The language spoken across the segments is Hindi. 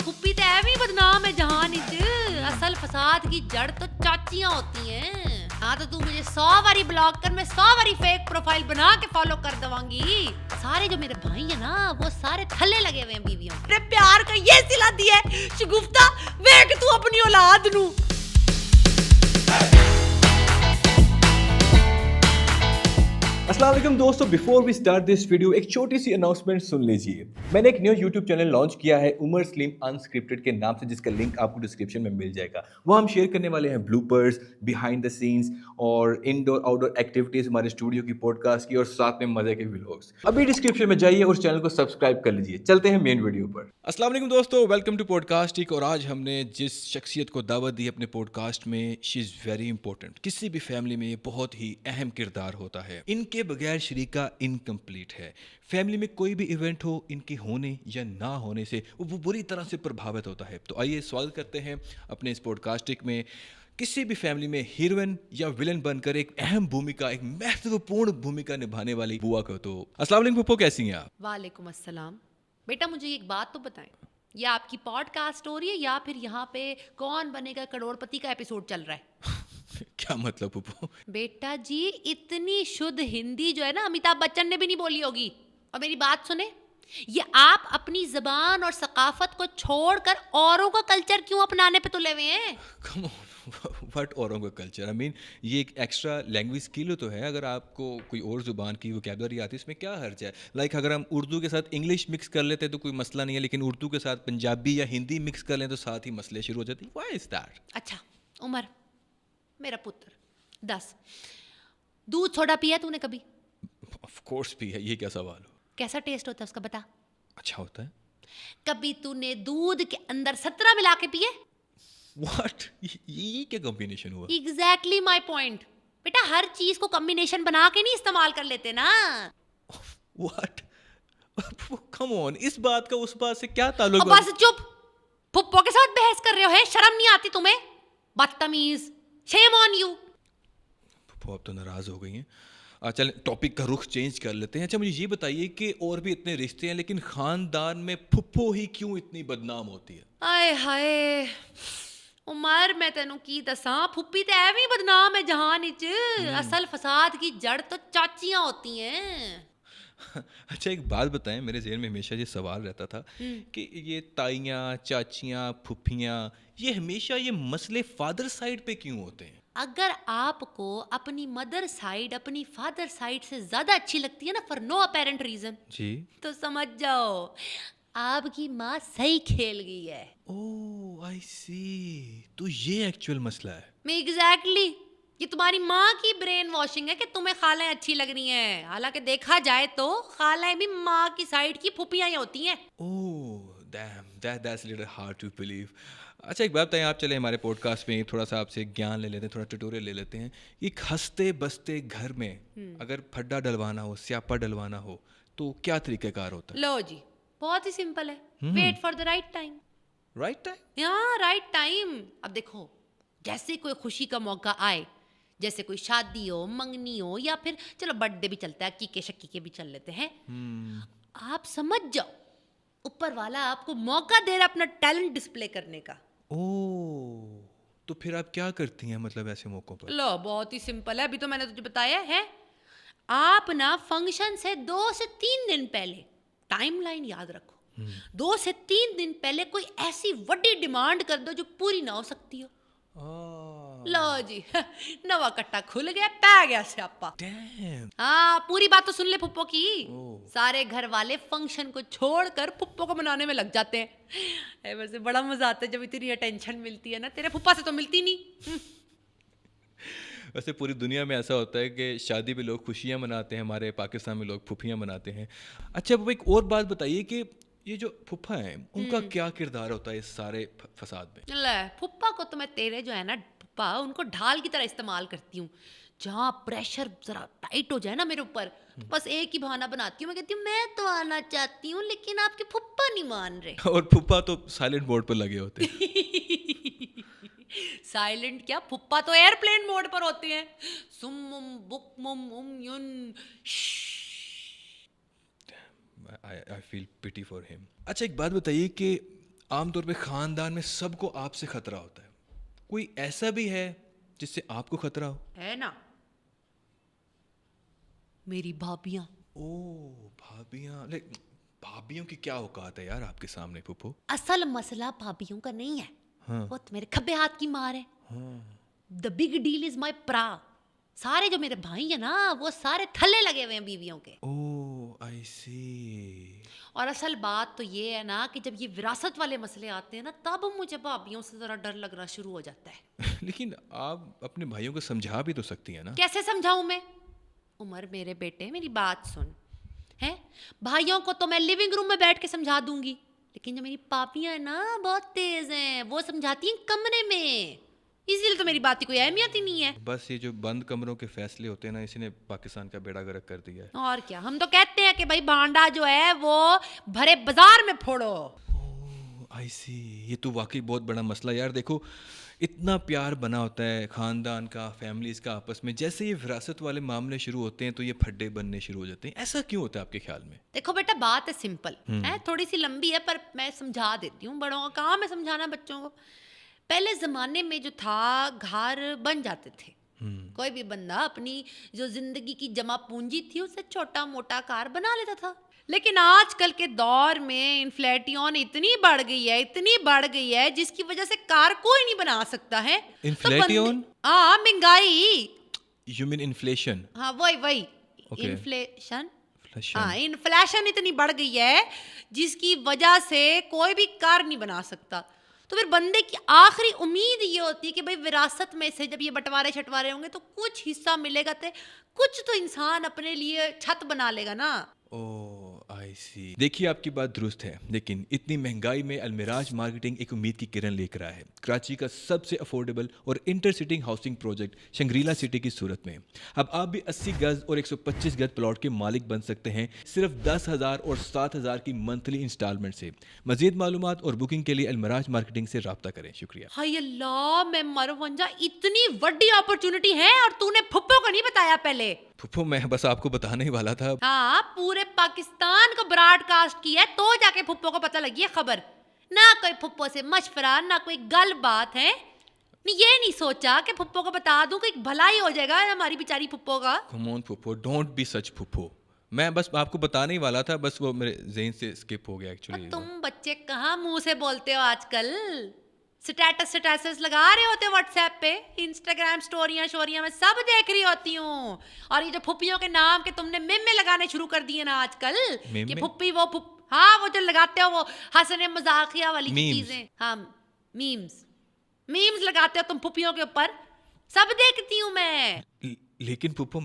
फुप्पी तो ऐਵੇਂ बदनाम है जहान इच। असल फसाद की जड़ तो चाचियां होती हैं। हाँ तो तू मुझे 100 बारी ब्लॉक कर, मैं 100 बारी फेक प्रोफाइल बना के फॉलो कर दवांगी। सारे जो मेरे भाई है ना वो सारे थल्ले लगे हुए हैं बीवियों। तेरे प्यार का ये सिला दिया है शगुफ्ता, वेख तू अपनी औलाद नू। अस्सलाम वालेकुम दोस्तों, before we start this video एक छोटी सी अनाउंसमेंट सुन लीजिए। मैंने एक न्यू यूट्यूब चैनल लॉन्च किया है उमर सलीम अनस्क्रिप्टेड के नाम से, जिसका लिंक आपको डिस्क्रिप्शन में मिल जाएगा। वहाँ हम शेयर करने वाले हैं ब्लूपर्स, बिहाइंड द सीन्स और इनडोर आउटडोर एक्टिविटीज, हमारे स्टूडियो की, पॉडकास्ट की और साथ में मजे के व्लॉग्स। अभी डिस्क्रिप्शन में जाइए और चैनल को सब्सक्राइब कर लीजिए। चलते हैं मेन वीडियो पर। अस्सलाम वालेकुम दोस्तों, वेलकम टू पॉडकास्ट। और आज हमने जिस शख्सियत को दावत दी अपने पॉडकास्ट में, शी इज़ वेरी इंपॉर्टेंट। किसी भी फैमिली में ये बहुत ही अहम किरदार होता है। इनके बगैर शरीका इनकम्प्लीट है। फैमिली में कोई भी इवेंट हो, इनके होने या ना होने से वो बुरी तरह से प्रभावित होता है। तो आइए स्वागत करते हैं अपने इस पॉडकास्टिक में किसी भी फैमिली में हीरोइन या विलन बनकर एक अहम भूमिका, एक महत्वपूर्ण भूमिका निभाने वाली बुआ को। तो अस्सलाम वालेकुम पप्पो, कैसी हैं आप? वालेकुम अस्सलाम। बेटा मुझे एक बात तो बताएं, ये आपकी पॉडकास्ट हो रही है या फिर यहाँ पे कौन बनेगा करोड़पति का एपिसोड चल रहा है? क्या मतलब पप्पो? बेटा जी इतनी शुद्ध हिंदी जो है ना अमिताभ बच्चन ने भी नहीं बोली होगी। और मेरी बात सुने, ये आप अपनी जबान और सकाफत को छोड़कर औरों का कल्चर क्यों अपनाने पे तुले हुए हैं? कम ऑन, व्हाट औरों का कल्चर? आई मीन ये एक एक्स्ट्रा लैंग्वेज स्किल तो है। अगर आपको कोई और ज़ुबान की वोकैबुलरी आती है, इसमें क्या हर्ज है? लाइक अगर हम उर्दू के साथ इंग्लिश मिक्स कर लेते तो कोई मसला नहीं है, लेकिन उर्दू के साथ पंजाबी या हिंदी मिक्स कर लें तो साथ ही मसले शुरू हो जाते हैं। Why is that? अच्छा उमर, मेरा पुत्र 10 दूध सोडा पिया तूने कभी? ऑफ कोर्स भी है, ये क्या सवाल हो? कैसा टेस्ट होता है उसका बता। अच्छा होता है। कभी तूने दूध के अंदर 17 मिला के पिए? व्हाट? ये क्या कॉम्बिनेशन हुआ? Exactly my point. बेटा हर चीज को कॉम्बिनेशन बना के नहीं इस्तेमाल कर लेते ना। व्हाट? कम ऑन, इस बात का उस बात से क्या ताल्लुक? अब बस चुप। फुप्पो के साथ बहस कर रहे हो, है शर्म नहीं आती तुम्हें? बदतमीज, शेम ऑन यू। पप्पो आप तो नाराज हो गई हैं। चल टॉपिक का रुख चेंज कर लेते हैं। अच्छा मुझे ये बताइए कि और भी इतने रिश्ते हैं, लेकिन खानदान में फुप्पो ही क्यों इतनी बदनाम होती है? आए हाय उमर, मैं तेनू की दसां, फुप्पी तो ऐਵੇਂ बदनाम है जहान इच। असल फसाद की जड़ तो चाचियां होती हैं। अच्छा एक बात बताएं, मेरे ज़हन में हमेशा ये सवाल रहता था कि ये ताइयाँ, चाचियाँ, फुफ्फियाँ, ये हमेशा ये मसले फादर साइड पे क्यों होते हैं? अगर आपको अपनी मदर साइड अपनी फादर साइड से ज्यादा अच्छी लगती है ना, फॉर नो अपेरेंट रीजन, जी। तो समझ जाओ आपकी माँ सही खेल गई है। ओह आई सी, तो ये एक्चुअल मसला है। मैं एग्जैक्टली ये तुम्हारी माँ की ब्रेन वॉशिंग है कि तुम्हें खालाएं अच्छी लग रही हैं। हालांकि देखा जाए तो खालाएं भी माँ की साइड की फुफियां ही होती हैं। Oh damn, that's little hard to believe. अच्छा एक बात बताएं, आप चले हमारे पॉडकास्ट में थोड़ा सा आपसे ज्ञान ले लेते हैं, थोड़ा ट्यूटोरियल ले लेते हैं। एक हंसते बसते घर में अगर फड्डा डलवाना हो, स्यापा डलवाना हो, तो क्या तरीक़ाकार होता है? लो जी, बहुत ही सिंपल है, wait for the right time. Right time? हाँ राइट टाइम। अब देखो, जैसे कोई खुशी का मौका आए, जैसे कोई शादी हो, मंगनी हो, या फिर चलो बर्थडे भी चलता है, कीके शक्की भी चल लेते हैं। आप समझ जाओ ऊपर वाला आपको मौका दे रहा अपना टैलेंट डिस्प्ले करने का। ओह, तो फिर आप क्या करती हैं मतलब ऐसे मौक़ों पर? लो बहुत ही सिंपल है, अभी तो मैंने तुझे बताया है। आप ना फंक्शन से 2 से 3 दिन पहले, टाइमलाइन याद रखो, 2 से 3 दिन पहले कोई ऐसी बड़ी डिमांड कर दो जो पूरी ना हो सकती हो। लो जी नवा कट्टा खुल गया, पै गया स्यापा। डैम। हाँ पूरी बात तो सुन ले फुप्पो की। ओह। सारे घर वाले फंक्शन को छोड़कर फुप्पो को मनाने में लग जाते हैं। वैसे बड़ा मजा आता है जब इतनी अटेंशन मिलती है ना, तेरे फुप्पा से तो मिलती नहीं। वैसे पूरी दुनिया में ऐसा होता है कि शादी में लोग खुशियाँ मनाते हैं, हमारे पाकिस्तान में लोग फुफियाँ मनाते हैं। अच्छा वो एक और बात बताइए कि ये जो फुफा हैं उनका क्या किरदार होता है इस सारे फसाद में? ले फुप्पा को तो मैं तेरे जो है ना फुप्पा, उनको ढाल की तरह इस्तेमाल करती हूँ। जहाँ प्रेशर जरा टाइट हो जाए ना मेरे ऊपर, तो बस एक ही बहाना बनाती हूँ, मैं कहती हूँ मैं तो आना चाहती हूँ लेकिन आपके फुप्पा नहीं मान रहे। और फुप्पा तो साइलेंट मोड पर लगे होते हैं। साइलेंट क्या, फुप्पा तो एयरप्लेन मोड पर होते हैं। सुम बुकमुम युन। I feel pity for him. अच्छा एक बात बताइए कि आमतौर पे खानदान में सबको आपसे खतरा होता है, कोई ऐसा भी है जिससे आपको खतरा हो? है ना, मेरी भाभियां। ओ भाभियां, भाभियों की क्या औकात है यार आपके सामने फूफो? असल मसला भाभियों का नहीं है, हाँ। वो तो मेरे खब्बे हाथ की मार है। हाँ। The big deal is my प्रा। सारे जो मेरे भाई है ना, वो सारे थल्ले लगे हुए हैं बीवियों के। ओह आई सी। और असल बात तो ये है ना कि जब ये विरासत वाले मसले आते हैं ना, तब मुझे भाभियों से जरा डर लगना शुरू हो जाता है। लेकिन आप अपने भाइयों को समझा भी तो सकती हैं ना? कैसे समझाऊं मैं? उमर मेरे बेटे, मेरी बात सुन, है भाइयों को तो मैं लिविंग रूम में बैठ के समझा दूंगी, लेकिन जो मेरी पापियां है ना, बहुत तेज हैं, वो समझाती हैं कमरे में। इसीलिए तो मेरी बात की कोई अहमियत ही नहीं है। बस ये जो बंद कमरों के फैसले होते हैं ना, इसी ने पाकिस्तान का बेड़ा गर्क कर दिया है। और क्या, हम तो कहते हैं कि भाई भांडा जो है वो भरे बाजार में फोड़ो। आई सी, ये तो वाकई बहुत बड़ा मसला यार। देखो इतना प्यार बना होता है खानदान का, फैमिलीज का आपस में, जैसे ये विरासत वाले मामले शुरू होते हैं तो ये फड्डे बनने शुरू हो जाते हैं। ऐसा क्यों होता है आपके ख्याल में? देखो बेटा, बात है सिंपल है, थोड़ी सी लंबी है, पर मैं समझा देती हूँ। बड़ों का काम है समझाना बच्चों को। पहले जमाने में जो था, घर बन जाते थे। कोई भी बंदा अपनी जो जिंदगी की जमा पूंजी थी उससे छोटा मोटा कार बना लेता था। लेकिन आजकल के दौर में इन्फ्लेटियन इतनी बढ़ गई है, इतनी बढ़ गई है, जिसकी वजह से कार कोई नहीं बना सकता है। इन्फ्लेटियन? हाँ, महंगाई। You mean inflation? हाँ वही Okay. इन्फ्लेशन। Inflation. हाँ, इन्फ्लेशन इतनी बढ़ गई है जिसकी वजह से कोई भी कार नहीं बना सकता। तो फिर बंदे की आखिरी उम्मीद ये होती है कि भाई विरासत में से जब ये बंटवारे छटवारे होंगे तो कुछ हिस्सा मिलेगा, तो कुछ तो इंसान अपने लिए छत बना लेगा ना। ओह आई सी। देखिए आपकी बात दुरुस्त है, लेकिन इतनी महंगाई में अलमिराज मार्केटिंग एक उम्मीद की किरण लेकर आया है। कराची का सबसे अफोर्डेबल और intercity housing project Shangrila city की सूरत में। अब आप भी 80 गज और 125 गज प्लॉट के मालिक बन सकते हैं सिर्फ 10,000 और 7,000 की मंथली इंस्टॉलमेंट से। मजीद मालूमात और बुकिंग के लिए अलमिराज मार्केटिंग से रब्ता करें। शुक्रिया। हाय अल्लाह, मैं मरवंजा, इतनी बड़ी अपॉर्चुनिटी है और तूने फुप्पो को नहीं बताया पहले। फुफ्फो मैं बस आपको बताने ही वाला था। हाँ, पूरे पाकिस्तान को ब्रॉडकास्ट किया है तो जाके फुप्पो को पता लगी है खबर। ना कोई फुप्पो से मशवरा, ना कोई गल बात है। ये नहीं सोचा कि फुप्पो को बता दूं कि भलाई हो जाएगा हमारी बेचारी फुप्पो का। Come on Phuppo, don't be सच फुफ्फो। मैं बस आपको बताने ही वाला था, बस वो मेरे ज़हन से स्किप हो गया एक्चुअली। तुम बच्चे कहाँ मुंह से बोलते हो आजकल? स्टेटस लगा रहे होते हो व्हाट्सएप पे, इंस्टाग्राम स्टोरियां में सब देख रही होती हूँ। और ये जो फुप्पियों के नाम के तुमने मेमे लगाने शुरू कर दिए ना आजकल, कि फुप्पी वो हाँ, वो जो लगाते हो वो हंसने मजाकिया वाली चीजें। हाँ, मीम्स लगाते हो तुम फुप्पियों के ऊपर, सब देखती हूँ मैं। लेकिन फुप्पो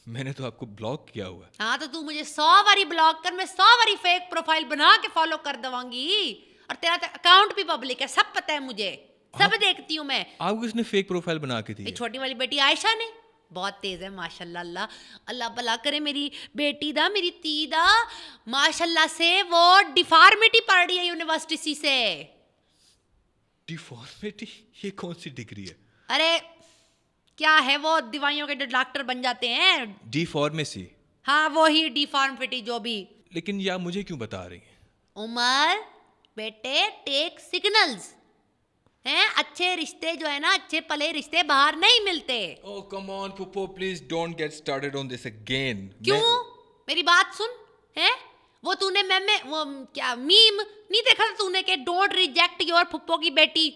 मैंने तो आपको ब्लॉक किया हुआ है। हाँ, तो तू मुझे 100 बारी ब्लॉक कर, मैं 100 बारी फेक प्रोफाइल बना के फॉलो कर दवांगी। और तेरा अकाउंट भी पब्लिक है, सब पता है मुझे, सब देखती हूँ मैं। आपको किसने फेक प्रोफाइल बना के दी? छोटी वाली बेटी आयशा ने, बहुत तेज है माशाल्लाह। अल्लाह भला करे मेरी बेटी दा, मेरी ती दा। माशाल्लाह से वो डिफॉर्मिटी पढ़ रही है यूनिवर्सिटी से। डिफॉर्मिटी? ये कौन सी डिग्री है? अरे क्या है वो, दवाइयों के जो डॉक्टर बन जाते हैं। डिफॉर्मेसी? हाँ वो ही डिफॉर्मिटी जो भी। लेकिन या मुझे क्यों बता रही हैं? उमर बेटे, टेक सिग्नल्स हैं। अच्छे रिश्ते जो है ना, अच्छे पले रिश्ते बाहर नहीं मिलते। ओह कम ऑन फुप्पो, please don't get started on this again. क्यों? मेरी बात सुन, है वो तूने वो क्या मीम नहीं देखा था तूने कि डोंट रिजेक्ट योर फुप्पो की बेटी?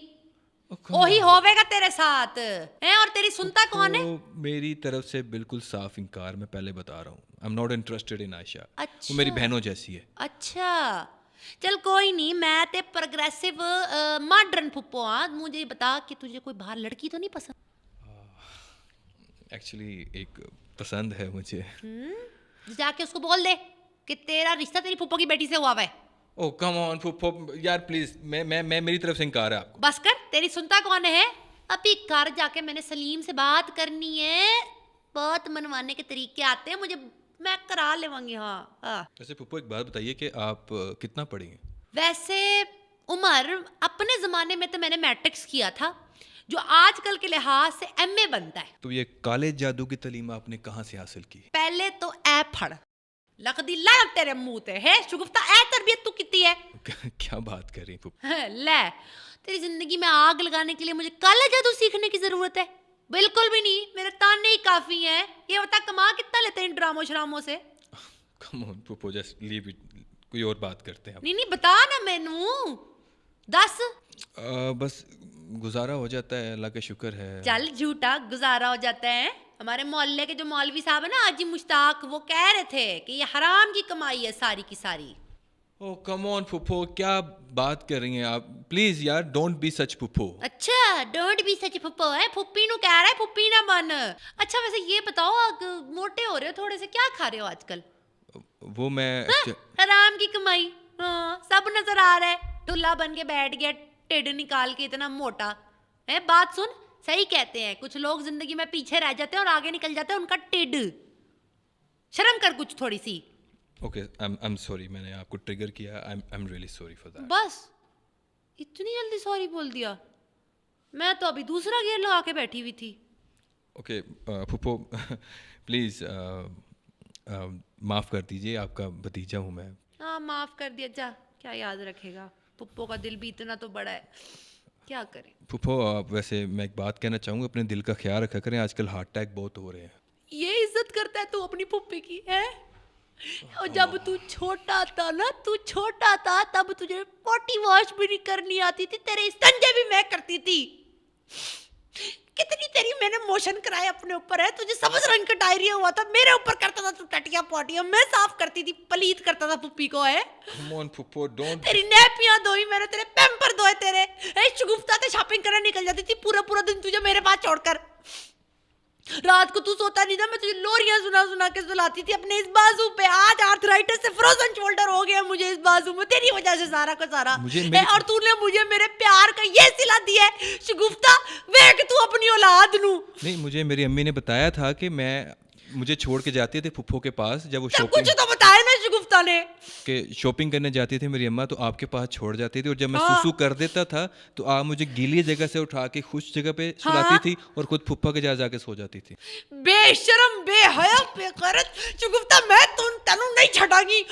वही होवेगा तेरे साथ है। और तेरी सुनता कौन है? मेरी तरफ से बिल्कुल साफ इनकार, मैं पहले बता रहा हूँ। I am not interested in Ayesha. अच्छा, वो मेरी बहनों जैसी है। अच्छा चल कोई नहीं, मैं ते प्रोग्रेसिव मॉडर्न फुप्पो। हाँ, मुझे बता कि तुझे कोई बाहर लड़की तो नहीं पसंद? एक्चुअली एक पसंद है मुझे। जाके उसको बोल दे कि तेरा रिश्ता तेरी फुप्पो की बेटी से हुआ है। ओह कम ऑन फुप्पो यार प्लीज, मैं मेरी तरफ से इनकार है आपको। बस कर, तेरी सुनता कौन है? अभी घर जाके मैंने सलीम से बात करनी है, बहुत मनवाने के तरीके आते हैं मुझे, मैं करा लेवांगी। हाँ। वैसे फुप्पो एक बात बताइए कि आप कितना पढ़ी हैं? वैसे उमर, अपने ज़माने में तो मैंने मैट्रिक्स किया था, जो आजकल के लिहाज से MA बनता है। तो ये काले जादू की तालीम आपने कहाँ से हासिल की? पहले तो ए पढ़, लख दी लानत तेरे मुंह ते है शुगुफ्ता ए तरबियत तू कितनी है क्या बात कर रही हैं फूफो? ले तेरी जिंदगी में आग लगाने के लिए मुझे कल जादू सीखने की जरूरत है? बिल्कुल भी नहीं, मेरे ताने ही काफी हैं। ये बता कमा कितना लेते हैं इन ड्रामों शरामों से? कम ऑन फूफो, जस्ट लीव इट, कोई और बात करते हैं। नहीं बता ना मैनू, दस। बस गुजारा हो जाता है, अल्लाह का शुक्र है। चल झूठा गुजारा हो जाता है। हमारे मोहल्ले के जो मौलवी साहब है ना हाजी मुश्ताक, वो कह रहे थे कि ये हराम की कमाई है सारी की सारी। ओह कम ऑन फूफो, क्या बात कर रही हैं आप? प्लीज यार, डोंट बी सच फूफो। अच्छा डोंट बी सच फुप्पो है, फुप्पी नु कह रहा है फुप्पी ना बन। अच्छा वैसे ये बताओ, मोटे हो रहे हो थोड़े से, क्या खा रहे हो आजकल? वो मैं हराम की कमाई, हाँ सब नजर आ रहा है। ढुल्ला बन के बैठ गया, टेढ़ निकाल के, इतना मोटा है। बात सुन, सही कहते हैं कुछ लोग जिंदगी में पीछे रह जाते हैं और आगे निकल जाते हैं उनका टेढ़। शर्म कर कुछ थोड़ी सी। ओके, आई एम सॉरी, मैंने आपको ट्रिगर किया। I am really sorry for that. बस इतनी जल्दी सॉरी बोल दिया? मैं तो अभी दूसरा गियर लगा के बैठी हुई थी। ओके फूफो प्लीज माफ़ कर दीजिए, आपका भतीजा हूँ मैं। हाँ माफ कर दिया, जा क्या याद रखेगा, पुप्पो का दिल भी इतना तो बड़ा है, क्या करें। फूफो वैसे मैं एक बात कहना चाहूँगा, अपने दिल का ख्याल रखा करें, आजकल हार्ट अटैक बहुत हो रहे हैं। ये इज्जत करता है तू अपनी पुप्पी की है? और जब तू छोटा था ना, तू छोटा था तब तुझे पॉटी वॉश भी नहीं करनी आती थी, तेरे संजय भी मैं करती थी। कितनी तेरी मैंने मोशन कराए अपने ऊपर है। तुझे समझ रंग का डायरिया हुआ था, मेरे ऊपर करता था तू टटिया पॉटिया, मैं साफ करती थी, पलीत करता था पुप्पी को है। Come on, फूफो, don't। तेरी नैपियां धोई मैंने, तेरे पैम्पर धोए तेरे। शुगुफ्ता ते शॉपिंग करने निकल जाती थी पूरा पूरा दिन तुझे मेरे पास छोड़कर। रात को तू सोता नहीं था, मैं तुझे लोरियां सुना सुना के सुलाती थी अपने इस बाजू पे। आज आर्थराइटिस से फ्रोजन शोल्डर हो गया मुझे इस बाजू में, तेरी वजह से सारा का सारा। और तूने मुझे मेरे प्यार का ये सिला दिया है शुगुफ्ता, वेख तू अपनी औलाद नू। नहीं, मुझे मेरी अम्मी ने बताया था कि मुझे छोड़ के जाती थी फूफो के पास जब वो शॉपिंग। कुछ तो बताया ना शुगुफ्ता ने कि शॉपिंग करने जाती थी मेरी अम्मा, तो आपके पास छोड़ जाती थी, और जब मैं सुसु कर देता था तो आप मुझे गीली जगह से उठा के खुश जगह पे सुलाती थी और खुद फूफा के जाके सो जाती थी। बेशरम बेहया बेगैरत शुगुफ्ता, मैं तनु नहीं छटांगी,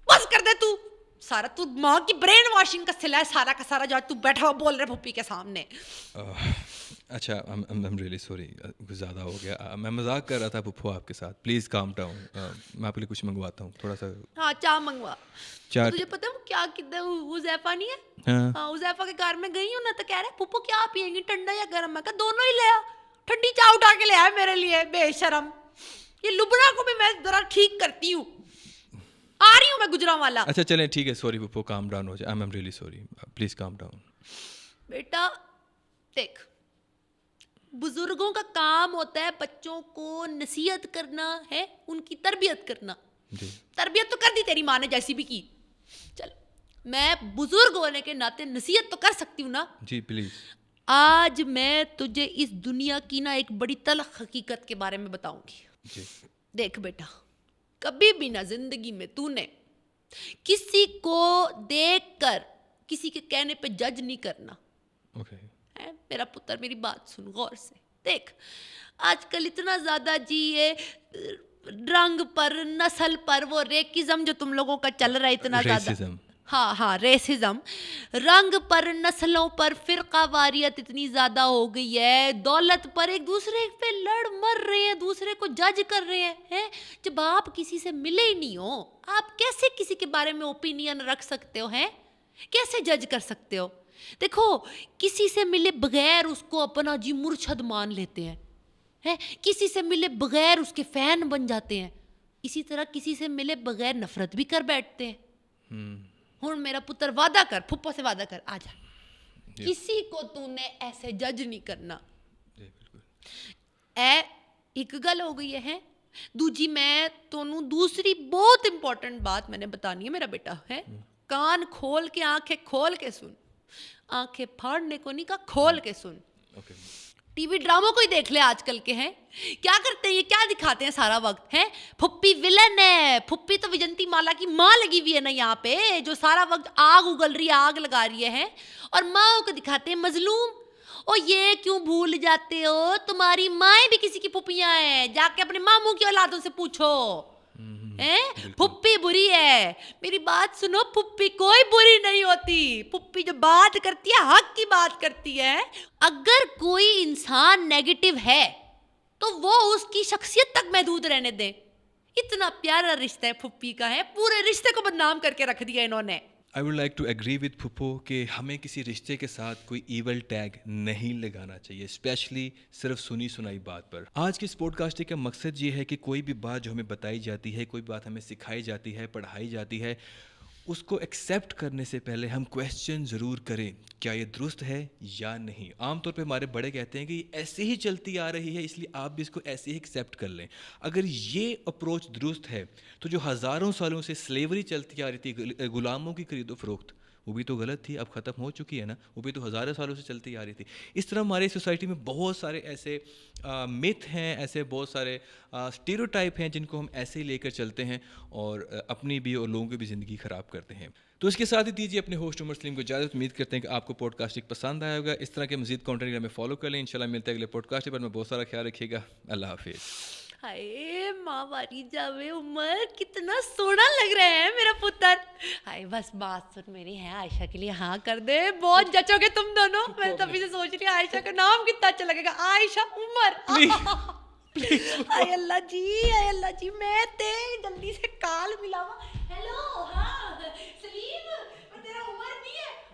बस कर दे तू। सारा तू माँ की ब्रेन वॉशिंग का सिला है सारा का सारा, जो तू बैठा हुआ बोल रहे फुप्पी के सामने। अच्छा, आई एम रियली सॉरी, कुछ ज़्यादा हो गया। मैं मजाक कर रहा था फूफो आपके साथ, प्लीज़ काम डाउन। मैं आपके लिए कुछ मंगवाता हूँ थोड़ा सा। हाँ चाय मंगवा। चाय तुझे पता है वो क्या कितना उज़ैफा नहीं है? हाँ उज़ैफा के घर में गई हूँ ना, तो कह रहे फूफो क्या पियेंगी, ठंडा या गर्म? मैं कहा दोनों ही ले आ, ठंडी चाय उठा के ले आया मेरे लिए। बेशरम, ये लुबना को भी मैं जरा ठीक करती हूँ, आ रही हूँ मैं गुजरांवाला। अच्छा चलें, ठीक है, सॉरी फूफो, काम डाउन हो जाए। I am really sorry, please calm down. बेटा देख, बुजुर्गों का काम होता है बच्चों को नसीहत करना है, उनकी तरबियत करना। जी। तरबियत तो कर दी तेरी माँ ने जैसी भी की। चल मैं बुजुर्ग होने के नाते नसीहत तो कर सकती हूँ ना। जी प्लीज। आज मैं तुझे इस दुनिया की ना एक बड़ी तल्ख हकीकत के बारे में बताऊंगी। जी। देख बेटा, कभी भी ना जिंदगी में तूने किसी को देखकर किसी के कहने पे जज नहीं करना। ओके। है मेरा पुत्र, मेरी बात सुन गौर से। देख आजकल इतना ज्यादा जी ये रंग पर, नस्ल पर वो रेकिज्म जो तुम लोगों का चल रहा है इतना ज्यादा। हाँ रेसिज्म, रंग पर, नस्लों पर, फिरकावारियत इतनी ज्यादा हो गई है, दौलत पर एक दूसरे पे लड़ मर रहे हैं, दूसरे को जज कर रहे हैं। जब आप किसी से मिले ही नहीं हो, आप कैसे किसी के बारे में ओपिनियन रख सकते हो? हैं कैसे जज कर सकते हो? देखो, किसी से मिले बगैर उसको अपना जी मुर्शद मान लेते हैं, किसी से मिले बगैर उसके फैन बन जाते हैं, इसी तरह किसी से मिले बगैर नफरत भी कर बैठते हैं। हुण मेरा पुत्र वादा कर, फुप्पो से वादा कर, आजा, किसी को तूने ऐसे जज नहीं करना। एक गल हो गई है। दूजी मैं तोनू दूसरी बहुत इंपॉर्टेंट बात मैंने बतानी है मेरा बेटा, है कान खोल के, आंखें खोल के सुन। आंखें फाड़ने को नहीं कहा, खोल के सुन। टीवी ड्रामों को ही देख ले आजकल के। हैं क्या करते हैं, ये क्या दिखाते हैं सारा वक्त? है फुप्पी विलन है, फुप्पी तो विजंती माला की माँ लगी हुई है ना यहाँ पे, जो सारा वक्त आग उगल रही है, आग लगा रही है। और माँ को दिखाते हैं मजलूम। और ये क्यों भूल जाते हो, तुम्हारी माएँ भी किसी की फुप्पियाँ हैं, जाके अपने मामू की औलादों से पूछो। हैं? फुप्पी बुरी है, मेरी बात सुनो, फुप्पी कोई बुरी नहीं होती। फुप्पी जो बात करती है हक की बात करती है। अगर कोई इंसान नेगेटिव है तो वो उसकी शख्सियत तक महदूद रहने दे। इतना प्यारा रिश्ता है फुप्पी का, है पूरे रिश्ते को बदनाम करके रख दिया इन्होंने। I would like to agree with फुप्पो कि हमें किसी रिश्ते के साथ कोई ईवल टैग नहीं लगाना चाहिए, स्पेशली सिर्फ सुनी सुनाई बात पर। आज की इस पॉडकास्टिंग का मकसद ये है कि कोई भी बात जो हमें बताई जाती है, कोई बात हमें सिखाई जाती है, पढ़ाई जाती है, उसको एक्सेप्ट करने से पहले हम क्वेश्चन ज़रूर करें, क्या ये दुरुस्त है या नहीं। आमतौर पे हमारे बड़े कहते हैं कि ऐसे ही चलती आ रही है, इसलिए आप भी इसको ऐसे ही एक्सेप्ट कर लें। अगर ये अप्रोच दुरुस्त है तो जो हज़ारों सालों से स्लेवरी चलती आ रही थी, गुलामों की खरीदो फरोख्त, वो भी तो गलत थी, अब ख़त्म हो चुकी है ना, वो भी तो हज़ारों सालों से चलती आ रही थी। इस तरह हमारी सोसाइटी में बहुत सारे ऐसे मिथ हैं, ऐसे बहुत सारे स्टीरियोटाइप हैं जिनको हम ऐसे ही लेकर चलते हैं और अपनी भी और लोगों की भी ज़िंदगी ख़राब करते हैं। तो इसके साथ ही दीजिए अपने होस्ट उमर सलीम को इजाज़त। उम्मीद करते हैं कि आपको पॉडकास्टिंग पसंद आया होगा। इस तरह के मज़ीद कंटेंट के लिए हमें फॉलो कर लें। इंशाल्लाह मिलते हैं अगले पॉडकास्ट पर। मैं बहुत सारा ख्याल रखिएगा। अल्लाह हाफिज़। हाय माँ बारी जावे उमर, कितना सोना लग रहा है मेरा पुत्र। हाय बस बात सुन मेरी, है आयशा के लिए हाँ कर दे, बहुत जचोगे तुम दोनों। मैं तभी से सोच रही हूँ आयशा का नाम कितना अच्छा लगेगा, आयशा उमर। आय अल्लाह जी, आय अल्लाह जी, मैं ते जल्दी से काल मिलावा।